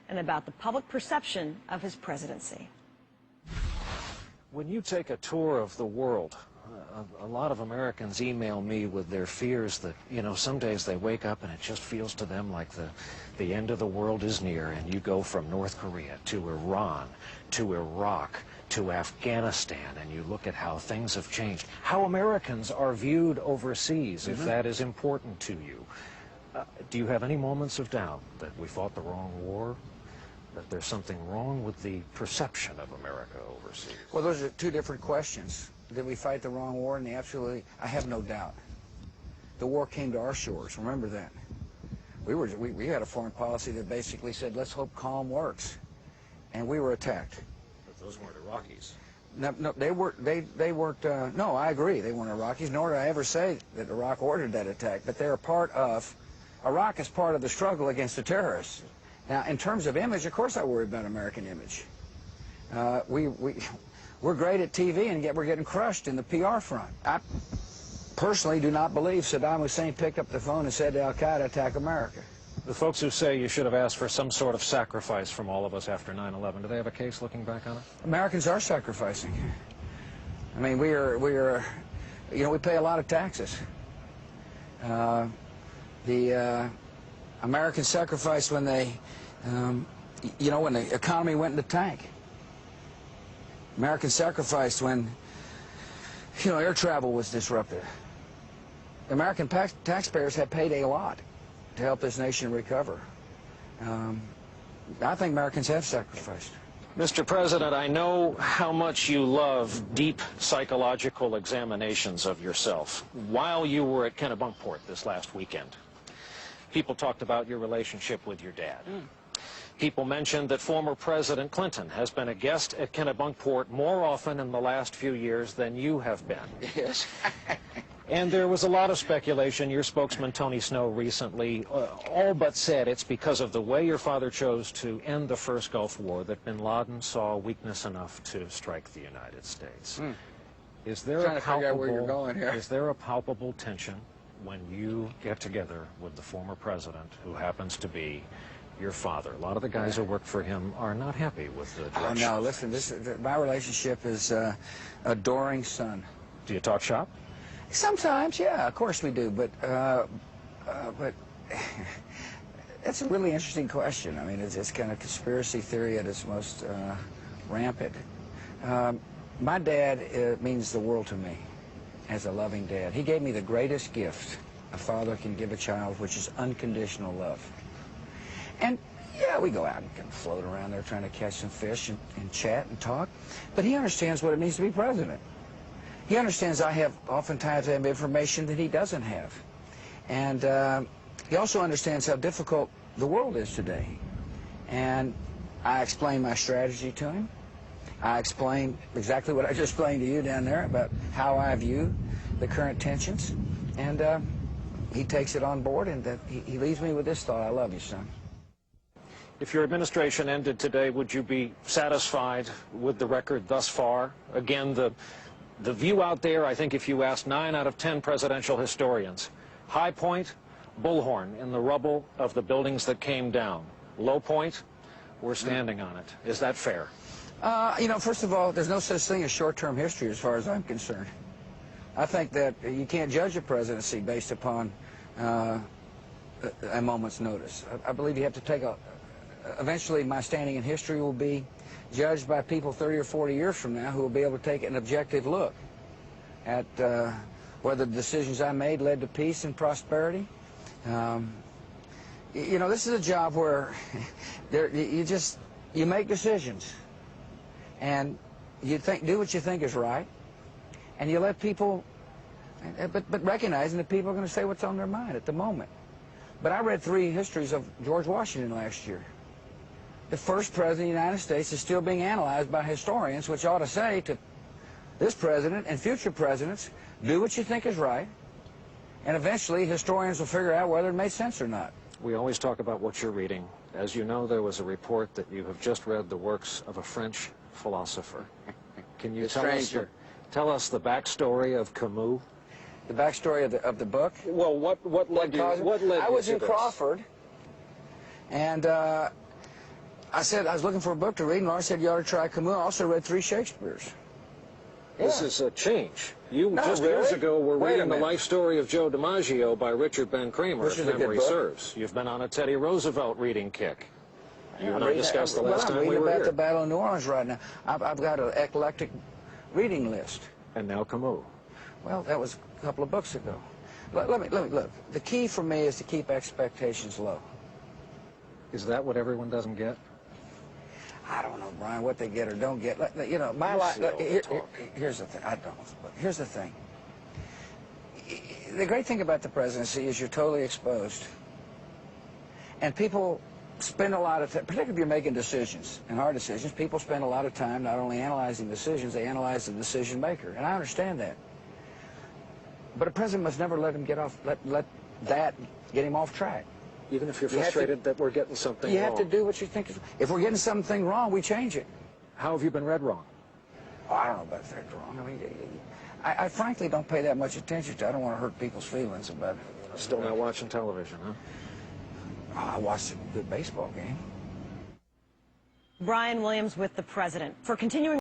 and about the public perception of his presidency. When you take a tour of the world, a lot of Americans email me with their fears that, you know, some days they wake up and it just feels to them like the end of the world is near, and you go from North Korea to Iran to Iraq to Afghanistan, and you look at how things have changed, how Americans are viewed overseas, if that is important to you. Do you have any moments of doubt that we fought the wrong war, that there's something wrong with the perception of America overseas? Well, those are two different questions. Did we fight the wrong war? And absolutely, I have no doubt. The war came to our shores. Remember that. We had a foreign policy that basically said, let's hope calm works. And we were attacked. But those weren't Iraqis. No, they weren't, no, I agree, they weren't Iraqis, nor did I ever say that Iraq ordered that attack, but they're part of, Iraq is part of the struggle against the terrorists. Now, in terms of image, of course I worry about American image. We're great at TV, and yet we're getting crushed in the PR front. I personally do not believe Saddam Hussein picked up the phone and said to Al-Qaeda, attack America. The folks who say you should have asked for some sort of sacrifice from all of us after 9/11, do they have a case looking back on it? Americans are sacrificing. I mean, we are, you know, we pay a lot of taxes. The Americans sacrificed when they, you know, when the economy went in the tank. Americans sacrificed when, you know, air travel was disrupted. American taxpayers have paid a lot to help this nation recover. I think Americans have sacrificed. Mr. President, I know how much you love deep psychological examinations of yourself. While you were at Kennebunkport this last weekend, people talked about your relationship with your dad. People mentioned that former President Clinton has been a guest at Kennebunkport more often in the last few years than you have been. Yes. And there was a lot of speculation. Your spokesman, Tony Snow, recently all but said it's because of the way your father chose to end the first Gulf War that bin Laden saw weakness enough to strike the United States. Is there Trying to figure out where you're going here. Is there a palpable tension when you get together with the former president, who happens to be your father? A lot of the guys who work for him are not happy with the direction. Oh, no, listen, my relationship is adoring son. Do you talk shop? Sometimes, yeah, of course we do, but that's a really interesting question. I mean, it's kind of conspiracy theory at its most rampant. My dad means the world to me as a loving dad. He gave me the greatest gift a father can give a child, which is unconditional love. And yeah, we go out and kind of float around there trying to catch some fish and chat and talk, but he understands what it means to be president. He understands I have oftentimes have information that he doesn't have. And he also understands how difficult the world is today. And I explain my strategy to him. I explain exactly what I just explained to you down there about how I view the current tensions. And he takes it on board, and he leaves me with this thought: I love you, son. If your administration ended today, would you be satisfied with the record thus far? Again, the view out there, I think if you asked 9 out of 10 presidential historians, high point, bullhorn in the rubble of the buildings that came down. Low point, we're standing on it. Is that fair? You know, first of all, there's no such thing as short-term history as far as I'm concerned. I think that you can't judge a presidency based upon a moment's notice. I believe you have to take eventually my standing in history will be judged by people 30 or 40 years from now who will be able to take an objective look at whether the decisions I made led to peace and prosperity. You know, this is a job where you make decisions, and you do what you think is right, and you let people, but recognizing that people are going to say what's on their mind at the moment. But I read 3 histories of George Washington last year. The first president of the United States is still being analyzed by historians, which ought to say to this president and future presidents, do what you think is right, and eventually historians will figure out whether it made sense or not. We always talk about what you're reading. As you know, there was a report that you have just read the works of a French philosopher. Can you tell us the backstory of Camus? The backstory of the book? Well, what led you? What led I was in Crawford, and I said I was looking for a book to read, and Laura said you ought to try Camus. I also read 3 Shakespeare's. This is a change. You No, just really? years ago were Wait a reading The minute. Life Story of Joe DiMaggio by Richard Ben Kramer, Which if is a good memory book. serves. You've been on a Teddy Roosevelt reading kick. You and I reading- discussed the well, last I'm time we reading were about here. the Battle of New Orleans right now. I've got an eclectic reading list. And now Camus. Well, that was a couple of books ago. Let me look. The key for me is to keep expectations low. Is that what everyone doesn't get? I don't know, Brian, what they get or don't get. You know, my You life. see all the talk. Here's the thing. I don't. But here's the thing. The great thing about the presidency is you're totally exposed, and people spend a lot of time, particularly if you're making decisions and hard decisions. People spend a lot of time not only analyzing decisions, they analyze the decision maker, and I understand that. But a president must never let him get off. Let that get him off track. Even if you're You have to- frustrated that we're getting something You wrong. have to do what you think is. If we're getting something wrong, we change it. How have you been read wrong? Oh, I don't know about that wrong. I mean, I frankly don't pay that much attention to it. I don't want to hurt people's feelings about it. Still not watching television, huh? Oh, I watched a good baseball game. Brian Williams with the president. For continuing